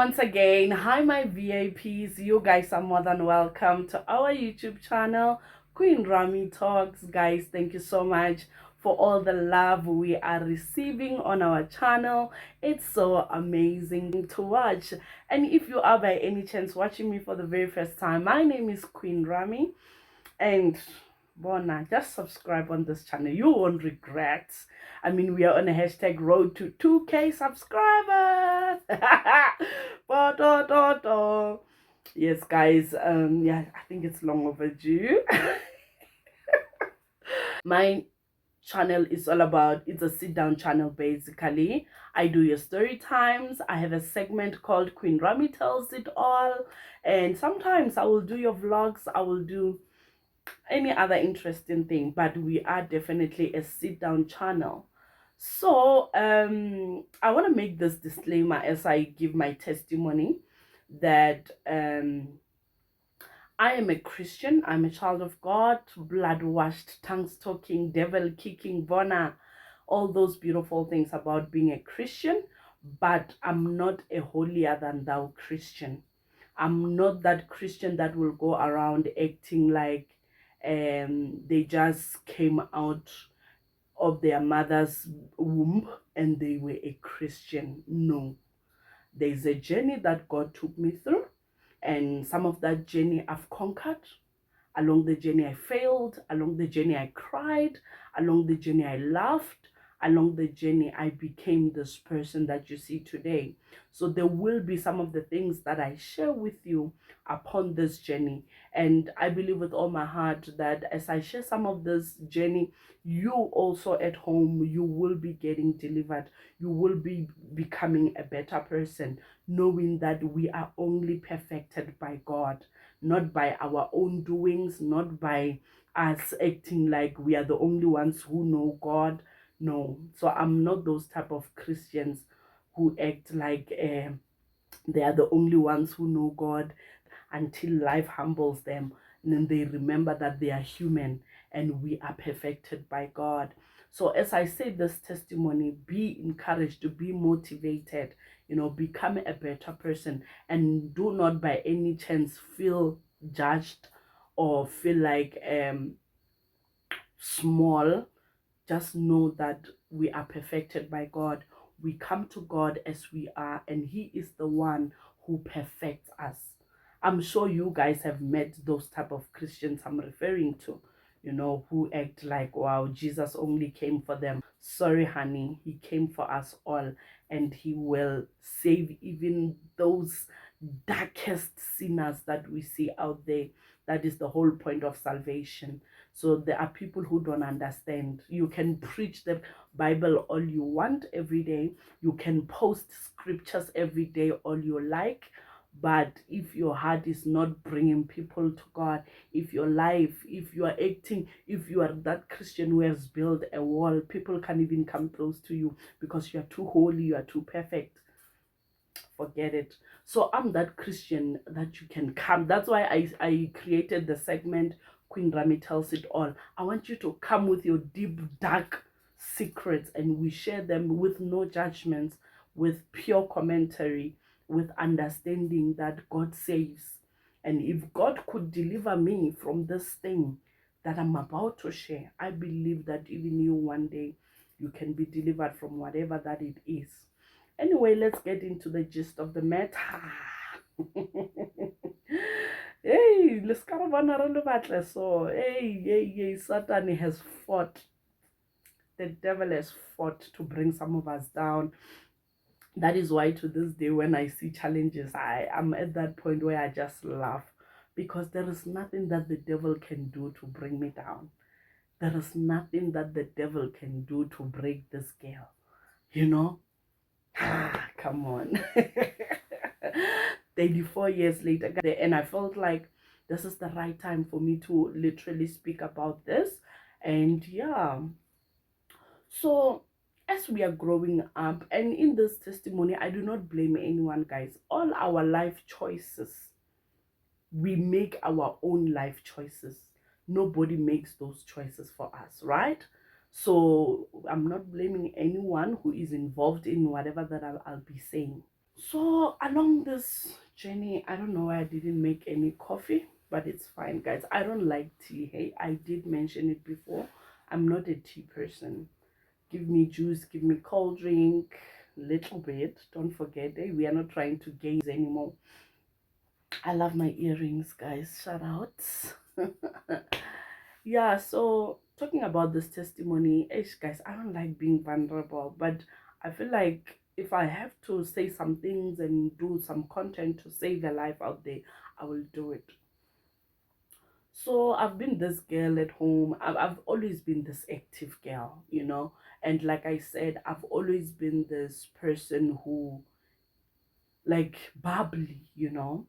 once again. Hi, my VIPs. You guys are more than welcome to our YouTube channel, Queen Rami Talks. Guys, thank you so much for all the love we are receiving on our channel. It's so amazing to watch. And if you are by any chance watching me for the very first time, my name is Queen Rami. And Bona, just subscribe on this channel. You won't regret. I mean, we are on a hashtag road to 2K subscribers. Yes, guys. Yeah, I think it's long overdue. My channel is all about, it's a sit down channel basically. I do your story times. I have a segment called Queen Rami Tells It All, and sometimes I will do your vlogs. I will do any other interesting thing, but we are definitely a sit down channel. So I want to make this disclaimer as I give my testimony that I am a Christian. I'm a child of God, blood washed, tongue talking, devil kicking, bona, all those beautiful things about being a Christian. But I'm not a holier than thou Christian. I'm not that Christian that will go around acting like they just came out of their mother's womb and they were a Christian. No, there's a journey that God took me through, and some of that journey I've conquered. Along the journey I failed, along the journey I cried, along the journey I laughed, along the journey I became this person that you see today. So there will be some of the things that I share with you upon this journey, and I believe with all my heart that as I share some of this journey, you also at home, you will be getting delivered. You will be becoming a better person, knowing that we are only perfected by God, not by our own doings, not by us acting like we are the only ones who know God. No. So I'm not those type of Christians who act like they are the only ones who know God until life humbles them, and then they remember that they are human and we are perfected by God. So as I say this testimony, be encouraged, to be motivated, become a better person, and do not by any chance feel judged or feel like small. Just know that we are perfected by God. We come to God as we are, and He is the one who perfects us. I'm sure you guys have met those type of Christians I'm referring to, who act like, wow, Jesus only came for them. Sorry, honey, He came for us all, and He will save even those darkest sinners that we see out there. That is the whole point of salvation. So there are people who don't understand. You can preach the Bible all you want every day. You can post scriptures every day all you like. But if your heart is not bringing people to God, if your life, if you are acting, if you are that Christian who has built a wall, people can't even come close to you because you are too holy, you are too perfect. Forget it. So I'm that Christian that you can come. That's why I created the segment Queen Rami Tells It All. I want you to come with your deep, dark secrets, and we share them with no judgments, with pure commentary, with understanding that God saves. And if God could deliver me from this thing that I'm about to share, I believe that even you one day, you can be delivered from whatever that it is. Anyway, let's get into the gist of the matter. Hey, let's so hey, Satan has fought. The devil has fought to bring some of us down. That is why to this day, when I see challenges, I am at that point where I just laugh, because there is nothing that the devil can do to bring me down. There is nothing that the devil can do to break this girl. Come on. 34 years later, and I felt like this is the right time for me to literally speak about this. And yeah, so as we are growing up, and in this testimony, I do not blame anyone, guys. All our life choices, we make our own life choices. Nobody makes those choices for us, right? So I'm not blaming anyone who is involved in whatever that I'll be saying. So along this journey, I don't know why I didn't make any coffee, but it's fine, guys. I don't like tea. Hey, I did mention it before. I'm not a tea person. Give me juice, give me cold drink, little bit. Don't forget, eh? We are not trying to gaze anymore. I love my earrings, guys. Shout out. Yeah, so talking about this testimony, guys, I don't like being vulnerable, but I feel like if I have to say some things and do some content to save a life out there, I will do it. So I've been this girl at home. I've always been this active girl, you know. And like I said, I've always been this person who, like, bubbly, you know.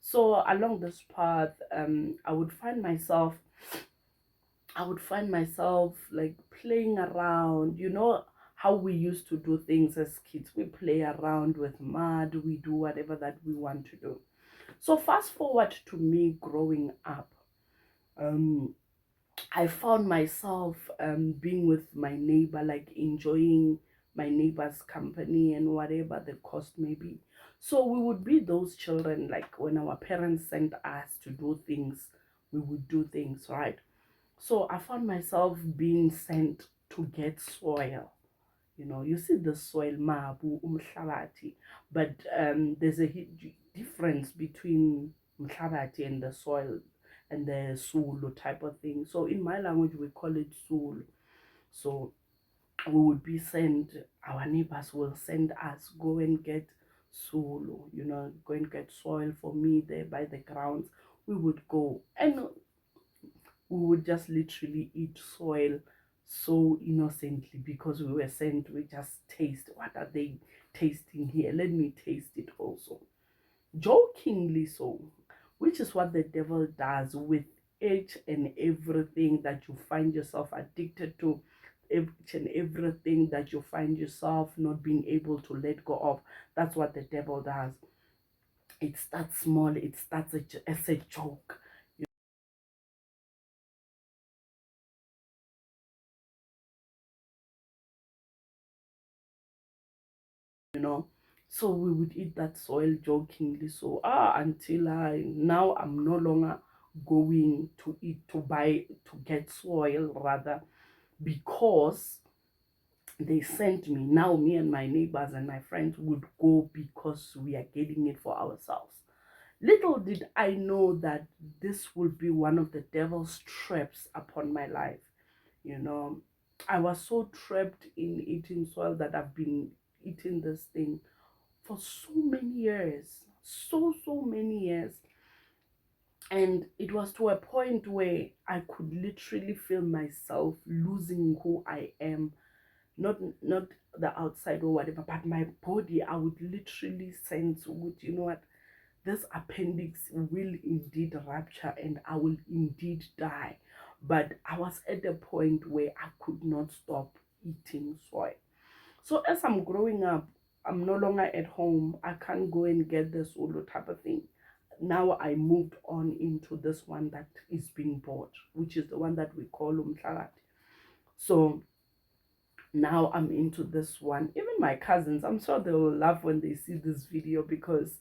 So along this path, I would find myself like playing around, you know how we used to do things as kids. We play around with mud, we do whatever that we want to do. So fast forward to me growing up. Um, I found myself being with my neighbor, like enjoying my neighbor's company and whatever the cost may be. So we would be those children, like when our parents sent us to do things, we would do things, right? So I found myself being sent to get soil. You know, you see the soil, mabu, umhlabati, but there's a difference between umhlabati and the soil and the sulu type of thing. So in my language, we call it sulu. So we would be sent, our neighbors will send us, go and get sulu, you know, go and get soil for me there by the grounds. We would go and we would just literally eat soil so innocently because we were sent. We just taste, what are they tasting here, let me taste it also, jokingly so, which is what the devil does with each and everything that you find yourself addicted to, each and everything that you find yourself not being able to let go of. That's what the devil does. It starts small, it starts as a joke, you know. So we would eat that soil jokingly. So until I'm no longer going to eat, to buy, to get soil rather, because they sent me. Now me and my neighbors and my friends would go because we are getting it for ourselves. Little did I know that this will be one of the devil's traps upon my life. You know, I was so trapped in eating soil that I've been eating this thing for so many years, so many years. And it was to a point where I could literally feel myself losing who I am, not the outside or whatever, but my body. I would literally sense, would you know what, this appendix will indeed rupture and I will indeed die. But I was at a point where I could not stop eating soy. So as I'm growing up, I'm no longer at home. I can't go and get the solo type of thing. Now I moved on into this one that is being bought, which is the one that we call umhlalat. So now I'm into this one. Even my cousins, I'm sure they will laugh when they see this video, because,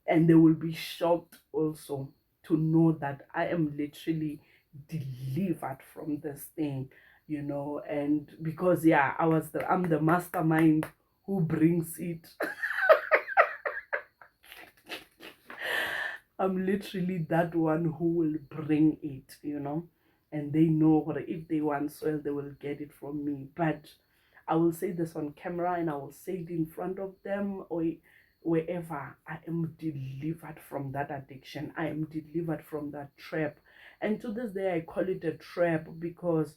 and they will be shocked also to know that I am literally delivered from this thing, you know. And because, yeah, I'm the mastermind who brings it. I'm literally that one who will bring it, you know. And they know what, if they want soil, they will get it from me. But I will say this on camera and I will say it in front of them or wherever. I am delivered from that addiction. I am delivered from that trap. And to this day, I call it a trap because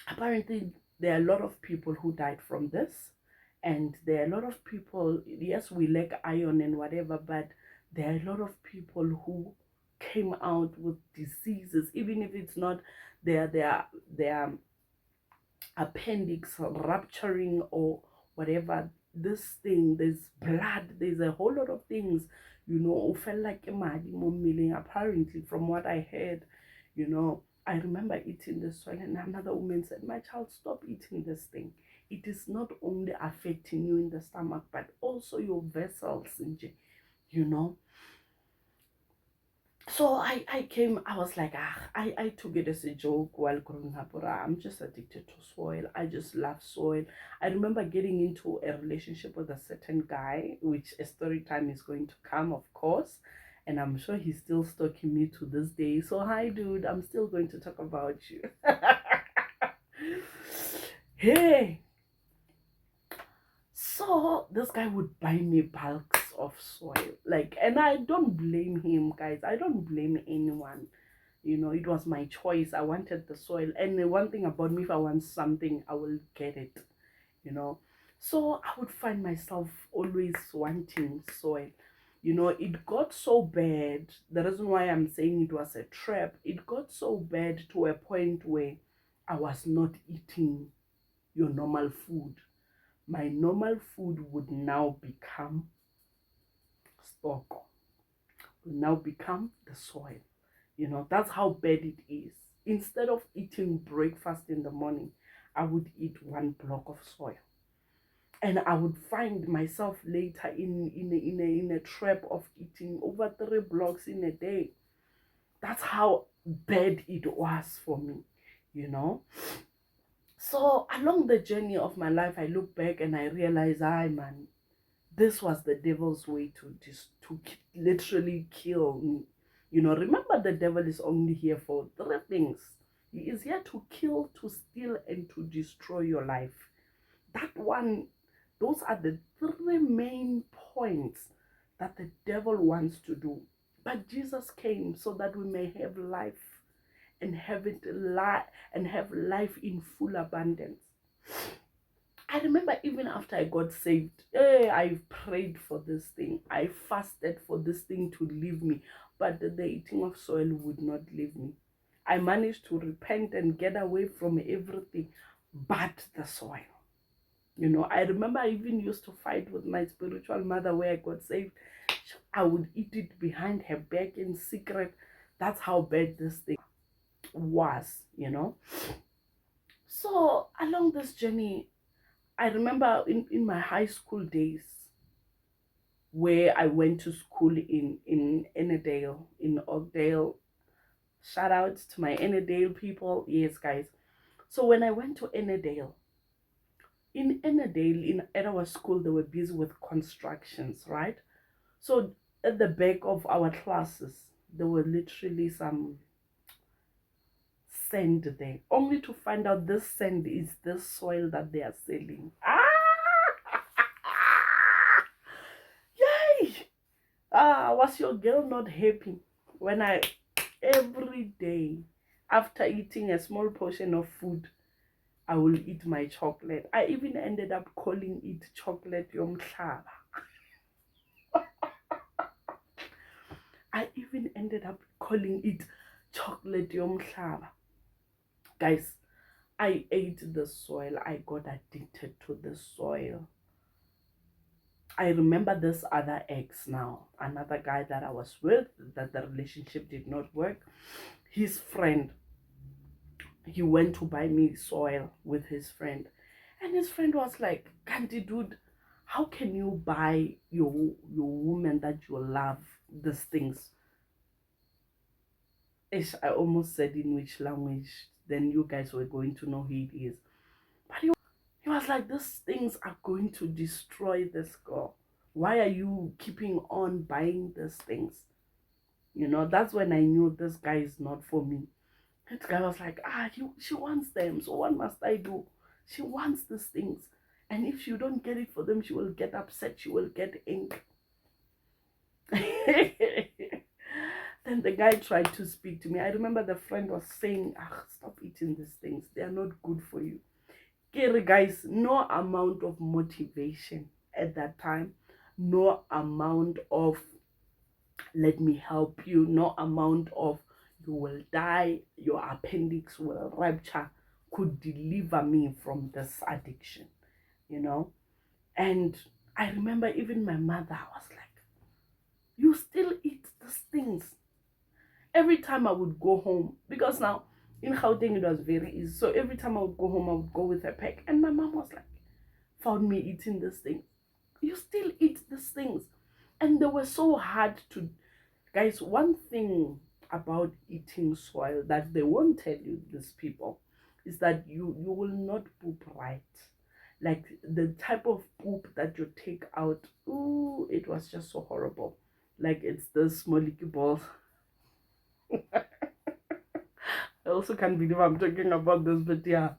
apparently there are a lot of people who died from this. And there are a lot of people, yes, we lack iron and whatever, but there are a lot of people who came out with diseases, even if it's not their appendix rupturing or whatever. This thing, there's blood, there's a whole lot of things, you know. Felt like a apparently, from what I heard, you know, I remember eating this soil, and another woman said, "My child, stop eating this thing. It is not only affecting you in the stomach, but also your vessels, you know." So I came, I was like, I took it as a joke while growing up. I'm just addicted to soil. I just love soil. I remember getting into a relationship with a certain guy, which a story time is going to come, of course. And I'm sure he's still stalking me to this day. So, hi, dude, I'm still going to talk about you. Hey, so this guy would buy me bulks of soil. Like, and I don't blame him, guys. I don't blame anyone. You know, it was my choice. I wanted the soil. And the one thing about me, if I want something, I will get it, you know. So I would find myself always wanting soil. You know, it got so bad. The reason why I'm saying it was a trap, it got so bad to a point where I was not eating your normal food. My normal food would now become stock, would now become the soil. You know, that's how bad it is. Instead of eating breakfast in the morning, I would eat one block of soil. And I would find myself later in a trap of eating over 3 blocks in a day. That's how bad it was for me, you know. So along the journey of my life, I look back and I realize, man, this was the devil's way to literally kill me. You know, remember, the devil is only here for 3 things. He is here to kill, to steal, and to destroy your life. That one, those are the 3 main points that the devil wants to do. But Jesus came so that we may have life, and have life in full abundance. I remember even after I got saved, I prayed for this thing. I fasted for this thing to leave me, but the eating of soil would not leave me. I managed to repent and get away from everything but the soil. You know, I remember I even used to fight with my spiritual mother where I got saved. I would eat it behind her back in secret. That's how bad this thing was, you know. So along this journey, I remember in my high school days, where I went to school in Ennerdale, in Oakdale. Shout out to my Ennerdale people. Yes, guys. So when I went to Ennerdale, at our school, they were busy with constructions, right? So at the back of our classes, there were literally some sand there, only to find out this sand is the soil that they are selling. Yay! Was your girl not happy when I, every day after eating a small portion of food, I will eat my chocolate. I even ended up calling it chocolate yomhlaba. I even ended up calling it chocolate yomhlaba. Guys, I ate the soil. I got addicted to the soil. I remember this other ex now, another guy that I was with, that the relationship did not work. His friend, he went to buy me soil with his friend. And his friend was like, "Kanti, dude, how can you buy your woman that you love these things?" Ish, I almost said in which language, then you guys were going to know who it is. But he was like, "These things are going to destroy this girl. Why are you keeping on buying these things?" You know, that's when I knew this guy is not for me. That guy was like, she wants them, so what must I do? She wants these things. And if you don't get it for them, she will get upset, she will get angry. Then the guy tried to speak to me. I remember the friend was saying, "Stop eating these things. They are not good for you." Okay, guys, no amount of motivation at that time, no amount of "let me help you," no amount of "you will die, your appendix will rupture," could deliver me from this addiction, you know. And I remember even my mother was like, "You still eat these things?" Every time I would go home, because now In Gauteng, it was very easy. So every time I would go home, I would go with a pack. And my mom was like, found me eating this thing. You still eat these things. And they were so hard to... Guys, one thing about eating soil that they won't tell you, these people, is that you will not poop right. Like the type of poop that you take out, ooh, it was just so horrible. Like it's the smollicky balls. I also can't believe I'm talking about this, but yeah,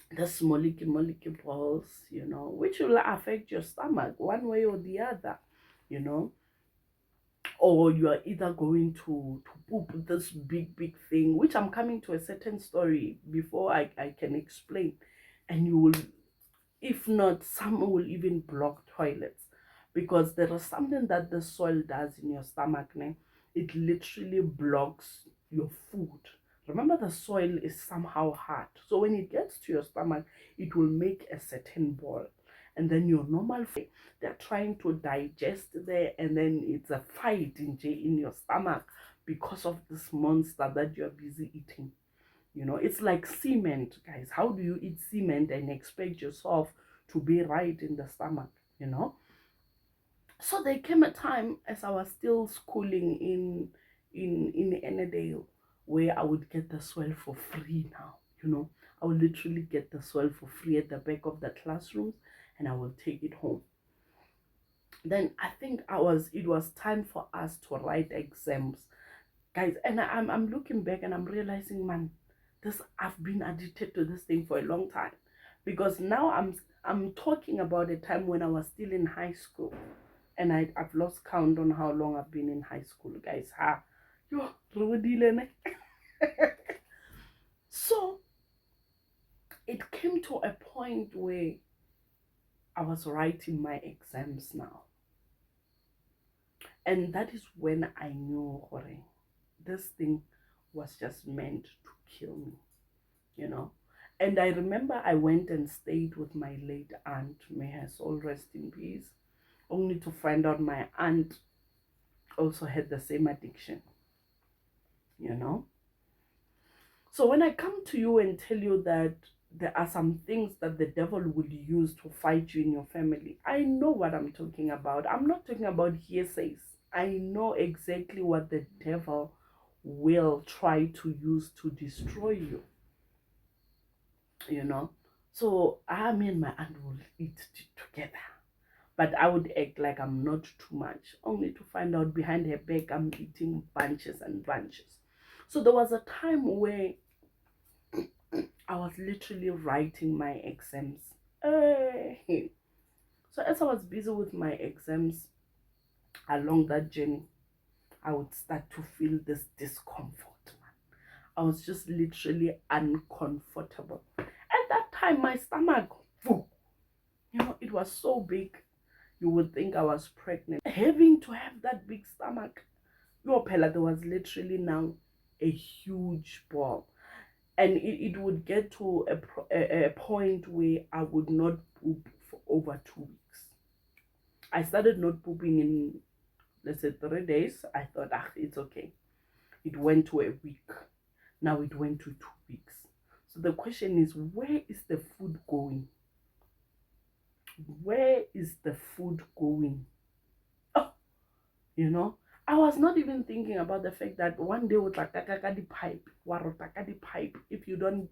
the smollicky balls, you know, which will affect your stomach one way or the other, you know. Or you are either going to poop this big thing, which I'm coming to a certain story before I can explain, and you will, if not, some will even block toilets, because there is something that the soil does in your stomach, né? It literally blocks your food. Remember, the soil is somehow hard, so when it gets to your stomach, it will make a certain ball, and then your normal food, they're trying to digest there, and then it's a fight in your stomach because of this monster that you're busy eating. You know, it's like cement, guys. How do you eat cement and expect yourself to be right in the stomach, you know? So there came a time as I was still schooling in Ennerdale, where I would get the soil for free now, you know. I would literally get the soil for free at the back of the classrooms, and I will take it home. Then I think it was time for us to write exams, guys. And I'm looking back and I'm realizing, man, this, I've been addicted to this thing for a long time, because now I'm talking about a time when I was still in high school, and I've lost count on how long I've been in high school, guys. Ha, yo, so it came to a point where I was writing my exams now, and that is when I knew, this thing was just meant to kill me, you know. And I remember I went and stayed with my late aunt, may her soul rest in peace, only to find out my aunt also had the same addiction, you know. So when I come to you and tell you that there are some things that the devil will use to fight you in your family, I know what I'm talking about. I'm not talking about hearsays. I know exactly what the devil will try to use to destroy you, you know. So I and my aunt will eat together, but I would act like I'm not too much, only to find out behind her back I'm eating bunches and bunches. So there was a time where I was literally writing my exams. So as I was busy with my exams, along that journey, I would start to feel this discomfort. I was just literally uncomfortable. At that time, my stomach, you know, it was so big, you would think I was pregnant. Having to have that big stomach, your pella, there was literally now a huge ball. And it would get to a point where I would not poop for over 2 weeks. I started not pooping in, let's say, 3 days. I thought, ah, it's okay. It went to a week. Now it went to 2 weeks. So the question is, where is the food going? Where is the food going? Oh, you know, I was not even thinking about the fact that one day with like the pipe, if you don't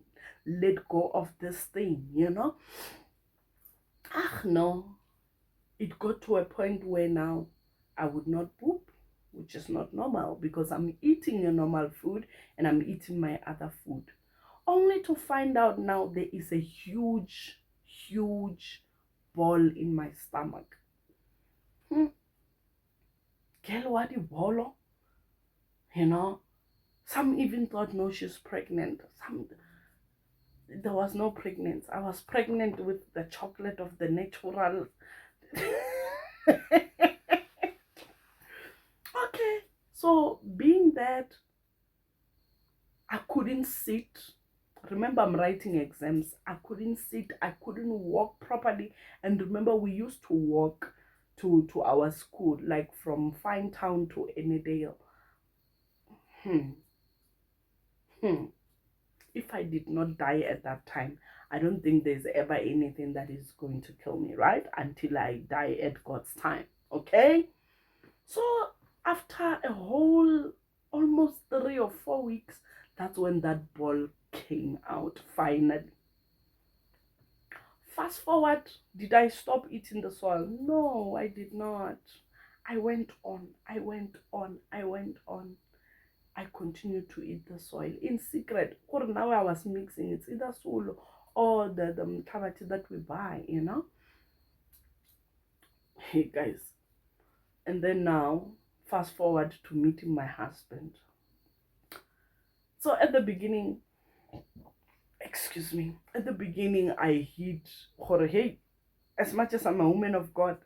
let go of this thing, you know. Ah, no. It got to a point where now I would not poop, which is not normal, because I'm eating a normal food and I'm eating my other food, only to find out now there is a huge ball in my stomach. Girl, what the ball? You know, some even thought, no, she's pregnant. Some, there was no pregnancy. I was pregnant with the chocolate of the natural. Okay, so being that I couldn't sit, remember I'm writing exams, I couldn't sit, I couldn't walk properly. And remember, we used to walk to our school, like from Finetown to Ennerdale. hmm. hmm. if I did not die at that time, I don't think there's ever anything that is going to kill me, right? Until I die at God's time. Okay? So after a whole almost 3 or 4 weeks, that's when that ball came out finally. Fast forward, did I stop eating the soil? No, I did not. I went on, I went on, I went on. I continued to eat the soil in secret. Or now I was mixing it's either solo or the mkhabati that we buy, you know. Hey guys. And then now, fast forward to meeting my husband. So at the beginning, excuse me, at the beginning I hid, hey, as much as I'm a woman of God,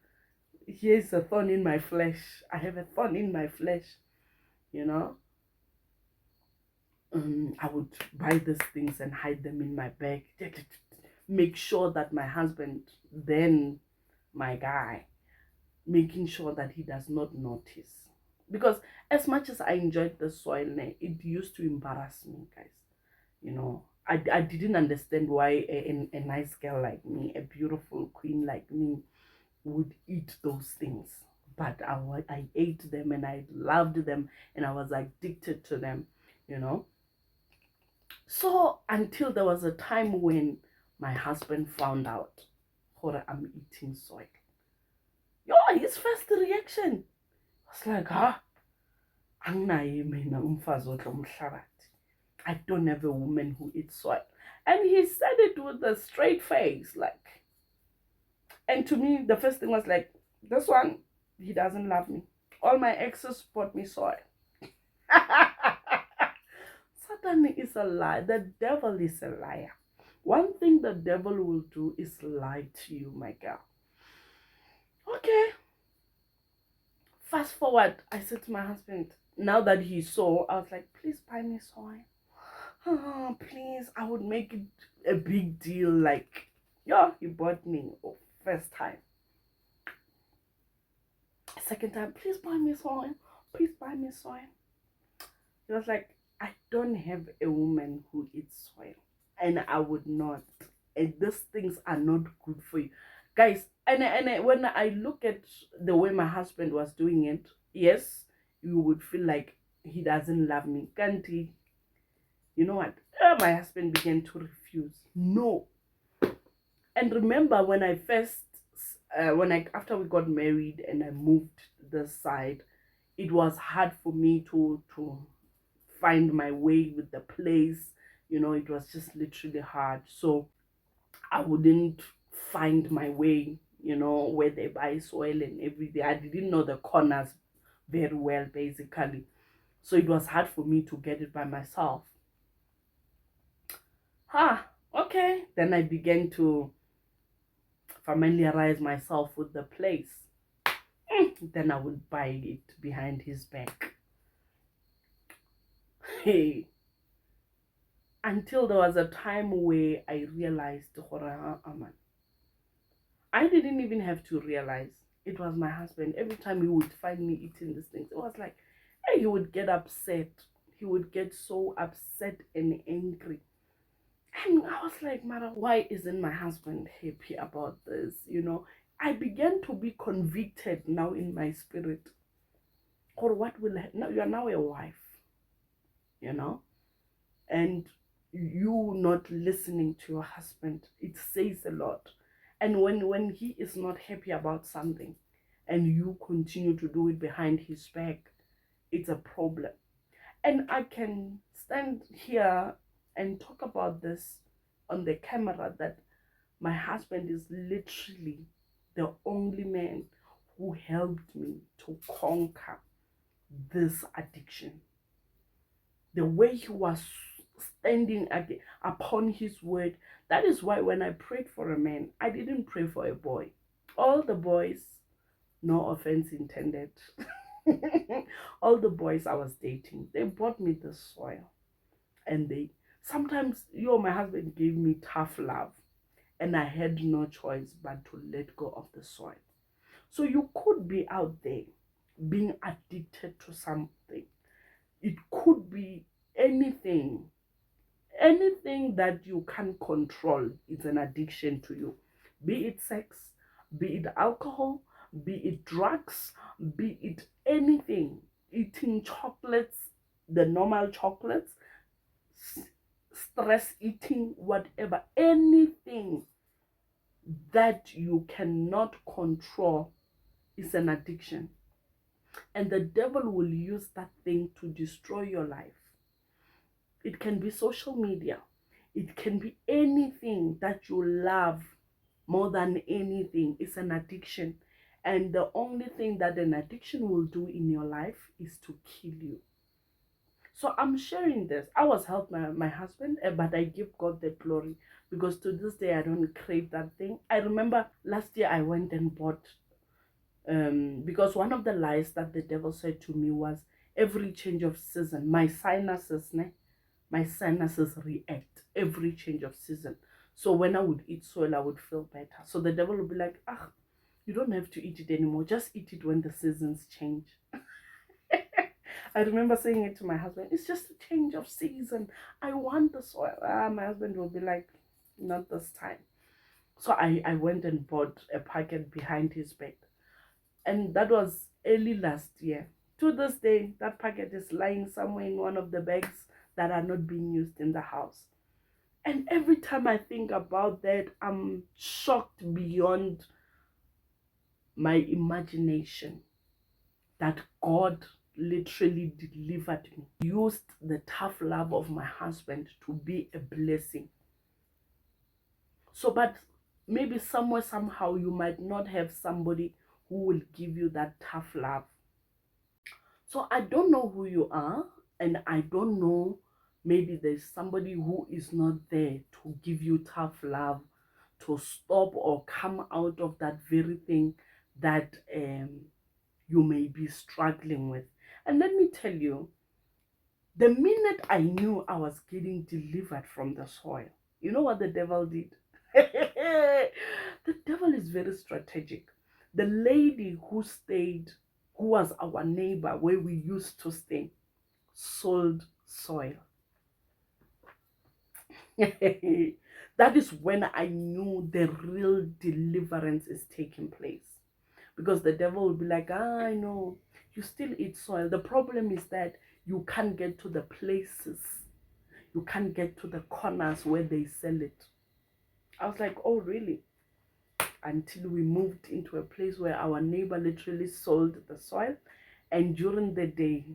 here's a thorn in my flesh. I have a thorn in my flesh, you know. I would buy these things and hide them in my bag. Make sure that my husband, then my guy, making sure that he does not notice. Because as much as I enjoyed the soil, it used to embarrass me, guys. You know, I didn't understand why a nice girl like me, a beautiful queen like me, would eat those things. But I ate them and I loved them and I was addicted to them, you know. So until there was a time when my husband found out that I'm eating soil. Yo, his first reaction was like, huh? I don't have a woman who eats soil. And he said it with a straight face, like, and to me, the first thing was like, this one, he doesn't love me. All my exes bought me soil. Satan is a lie. The devil is a liar. One thing the devil will do is lie to you, my girl. Okay. Fast forward, I said to my husband, now that he saw, I was like, please buy me soil. Oh, please, I would make it a big deal. Like, yeah, he bought me first time. Second time, please buy me soil. Please buy me soil. He was like, I don't have a woman who eats soil. And I would not. And these things are not good for you. Guys, and when I look at the way my husband was doing it, yes, you would feel like he doesn't love me. Can't he? You know what? My husband began to refuse. No. And remember when I first, after we got married and I moved this side, it was hard for me to find my way with the place. You know, it was just literally hard. So I wouldn't find my way, you know, where they buy soil and everything. I didn't know the corners very well, basically. So it was hard for me to get it by myself. Okay. Then I began to familiarize myself with the place. Then I would buy it behind his back. Hey. Until there was a time where I realized, I didn't even have to realize. It was my husband. Every time he would find me eating these things, it was like, hey, he would get upset. He would get so upset and angry. And I was like, Mara, why isn't my husband happy about this? You know, I began to be convicted now in my spirit. Or what will happen? Now you are now a wife, you know, and you not listening to your husband. It says a lot. And when he is not happy about something and you continue to do it behind his back, it's a problem. And I can stand here and talk about this on the camera that my husband is literally the only man who helped me to conquer this addiction. The way he was standing upon his word. That is why when I prayed for a man, I didn't pray for a boy. All the boys, no offense intended, all the boys I was dating, they brought me the soil. And sometimes, my husband gave me tough love. And I had no choice but to let go of the soil. So you could be out there being addicted to something. It could be anything. Anything that you can't control is an addiction to you. Be it sex, be it alcohol, be it drugs, be it anything. Eating chocolates, the normal chocolates, stress eating, whatever, anything that you cannot control is an addiction. And the devil will use that thing to destroy your life. It can be social media. It can be anything that you love more than anything. It's an addiction. And the only thing that an addiction will do in your life is to kill you. So I'm sharing this. I was helped by my husband, but I give God the glory because to this day I don't crave that thing. I remember last year I went and bought, because one of the lies that the devil said to me was every change of season, my sinuses react every change of season. So when I would eat soil, I would feel better. So the devil would be like, ah, you don't have to eat it anymore. Just eat it when the seasons change. I remember saying it to my husband, it's just a change of season. I want the soil. My husband will be like, not this time. So I went and bought a packet behind his bed. And that was early last year. To this day, that packet is lying somewhere in one of the bags that are not being used in the house. And every time I think about that, I'm shocked beyond my imagination that God literally delivered me. Used the tough love of my husband to be a blessing. So, but maybe somewhere, somehow, you might not have somebody who will give you that tough love. So I don't know who you are, and I don't know, maybe there's somebody who is not there to give you tough love, to stop or come out of that very thing that you may be struggling with. And let me tell you, the minute I knew I was getting delivered from the soil, you know what the devil did? The devil is very strategic. The lady who stayed, who was our neighbor where we used to stay, sold soil. That is when I knew the real deliverance is taking place. Because the devil will be like, I know, you still eat soil. The problem is that you can't get to the places, you can't get to the corners where they sell it. I was like, oh, really? Until we moved into a place where our neighbor literally sold the soil. And during the day,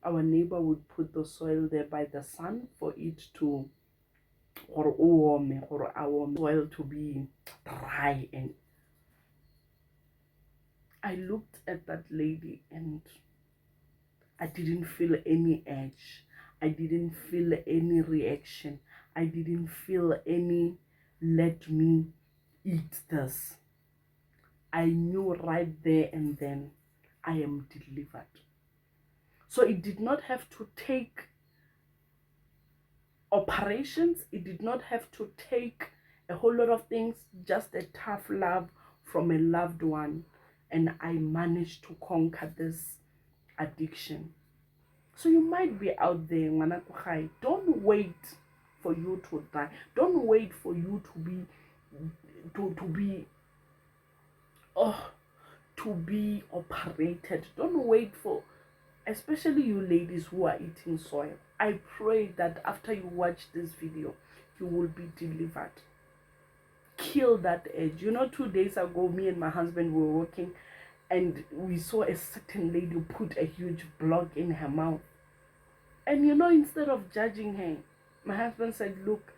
our neighbor would put the soil there by the sun for it to, or our soil to be dry. And I looked at that lady and I didn't feel any edge. I didn't feel any reaction. I didn't feel any, let me eat this. I knew right there and then I am delivered. So it did not have to take operations. It did not have to take a whole lot of things, just a tough love from a loved one. And I managed to conquer this addiction. So you might be out there, Manakuhai. Don't wait for you to die. Don't wait for you to be operated. Don't wait for, especially you ladies who are eating soil. I pray that after you watch this video, you will be delivered. Kill that edge. You know, 2 days ago, me and my husband were walking and we saw a certain lady put a huge block in her mouth. And you know, instead of judging her, my husband said, look,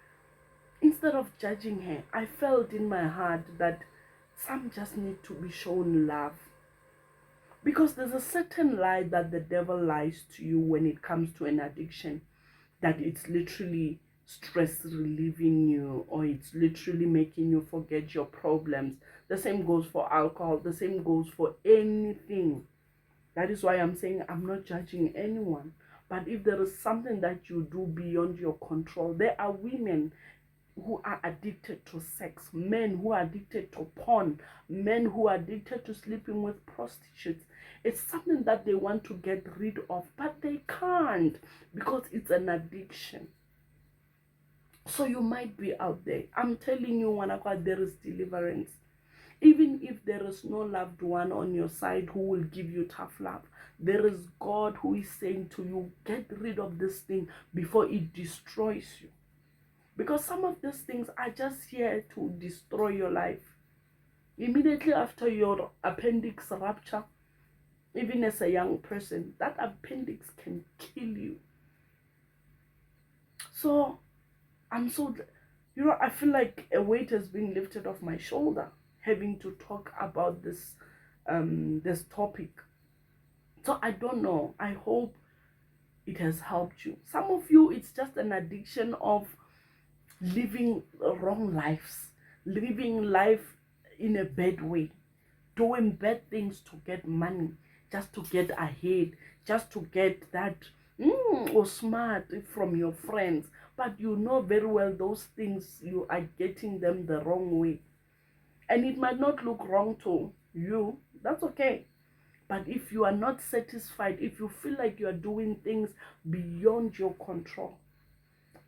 instead of judging her, I felt in my heart that some just need to be shown love. Because there's a certain lie that the devil lies to you when it comes to an addiction, that it's literally stress relieving you, or it's literally making you forget your problems. The same goes for alcohol. The same goes for anything. That is why I'm saying I'm not judging anyone. But if there is something that you do beyond your control, there are women who are addicted to sex, men who are addicted to porn, men who are addicted to sleeping with prostitutes. It's something that they want to get rid of, but they can't because it's an addiction. So you might be out there. I'm telling you, Wanakwa, there is deliverance. Even if there is no loved one on your side who will give you tough love, there is God who is saying to you, get rid of this thing before it destroys you. Because some of these things are just here to destroy your life. Immediately after your appendix rupture, even as a young person, that appendix can kill you. So I'm so, I feel like a weight has been lifted off my shoulder having to talk about this this topic. So I don't know. I hope it has helped you. Some of you, it's just an addiction of living wrong lives, living life in a bad way, doing bad things to get money, just to get ahead, just to get that or smart from your friends. But you know very well those things, you are getting them the wrong way. And it might not look wrong to you, that's okay. But if you are not satisfied, if you feel like you are doing things beyond your control,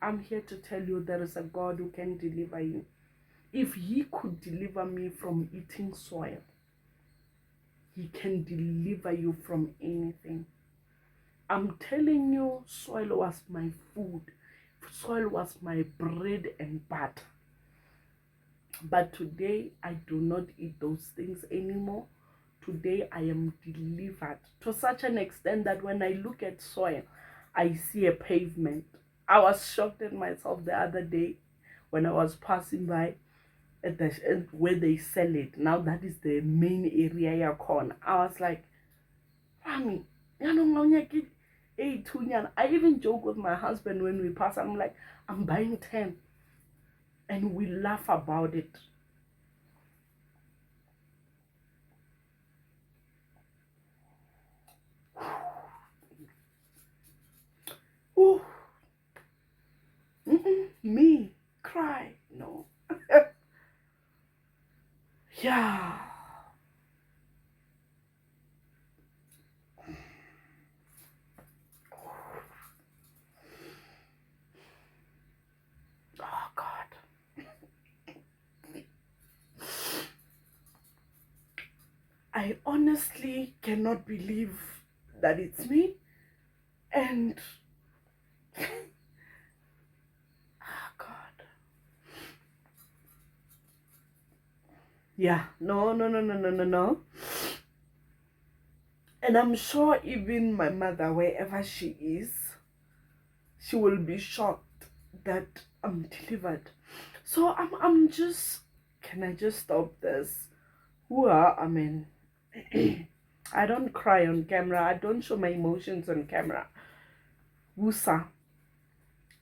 I'm here to tell you there is a God who can deliver you. If he could deliver me from eating soil, he can deliver you from anything. I'm telling you, soil was my food. Soil was my bread and butter. But today, I do not eat those things anymore. Today, I am delivered to such an extent that when I look at soil, I see a pavement. I was shocked at myself the other day when I was passing by at where they sell it. Now that is the main area con. I was like, Mommy, I even joke with my husband when we pass. I'm like, I'm buying 10. And we laugh about it. Ooh. Me cry, no. Yeah. Oh God. I honestly cannot believe that it's me. And oh God. Yeah, no. And I'm sure even my mother, wherever she is, she will be shocked that I'm delivered. So I'm just, can I just stop this? I mean, I don't cry on camera. I don't show my emotions on camera. Wusa.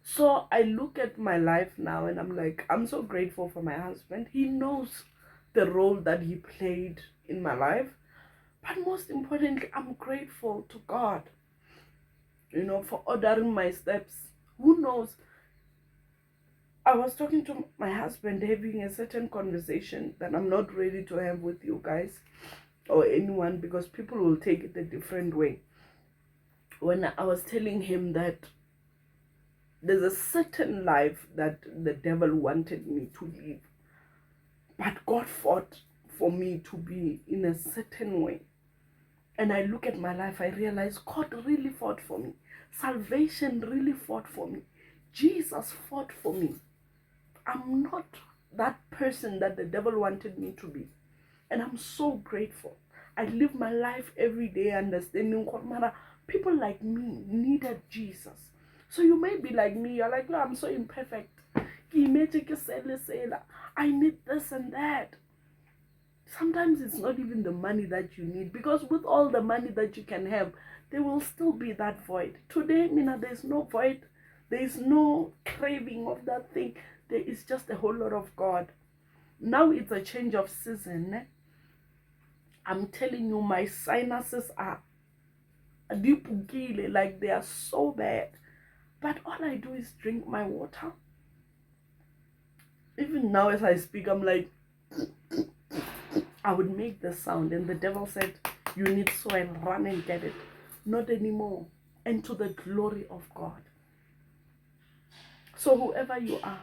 So I look at my life now and I'm like, I'm so grateful for my husband. He knows the role that he played in my life. But most importantly, I'm grateful to God, for ordering my steps. Who knows? I was talking to my husband, having a certain conversation that I'm not ready to have with you guys or anyone, because people will take it a different way. When I was telling him that there's a certain life that the devil wanted me to live, but God fought for me to be in a certain way. And I look at my life, I realize God really fought for me. Salvation really fought for me. Jesus fought for me. I'm not that person that the devil wanted me to be. And I'm so grateful. I live my life every day understanding what people like me needed Jesus. So you may be like me, you're like, no, I'm so imperfect. I need this and that. Sometimes it's not even the money that you need, because with all the money that you can have, there will still be that void. Today, Mina, there's no void. There is no craving of that thing. There is just a whole lot of God. Now it's a change of season. I'm telling you, my sinuses are like they are so bad. But all I do is drink my water. Even now as I speak, I'm like, I would make the sound, and the devil said, you need soil, run and get it. Not anymore. And to the glory of God. So whoever you are,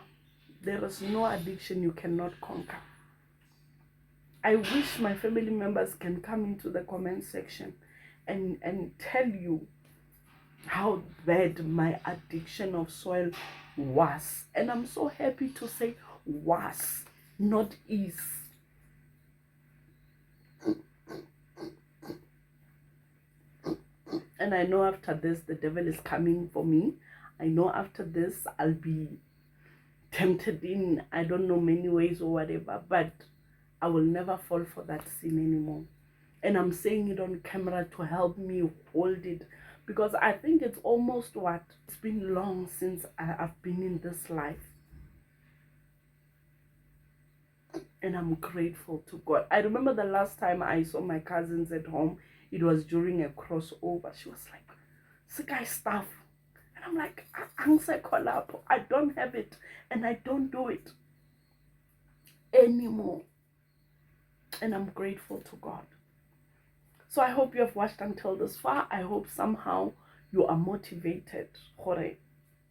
there is no addiction you cannot conquer. I wish my family members can come into the comment section and tell you how bad my addiction of soil was. And I'm so happy to say was, not is. And I know after this, the devil is coming for me. I know after this, I'll be tempted in, I don't know, many ways or whatever, but I will never fall for that sin anymore. And I'm saying it on camera to help me hold it, because I think it's almost it's been long since I've been in this life. And I'm grateful to God. I remember the last time I saw my cousins at home, it was during a crossover. She was like, "Sikai stuff." And I'm like, I don't have it, and I don't do it anymore. And I'm grateful to God. So I hope you have watched until this far. I hope somehow you are motivated.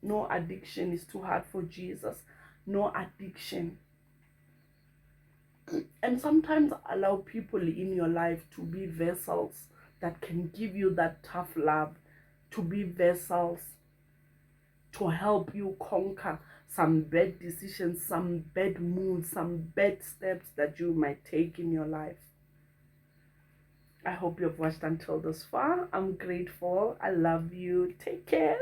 No addiction is too hard for Jesus. No addiction. And sometimes allow people in your life to be vessels that can give you that tough love, to be vessels to help you conquer some bad decisions, some bad moves, some bad steps that you might take in your life. I hope you've watched until this far. I'm grateful. I love you. Take care.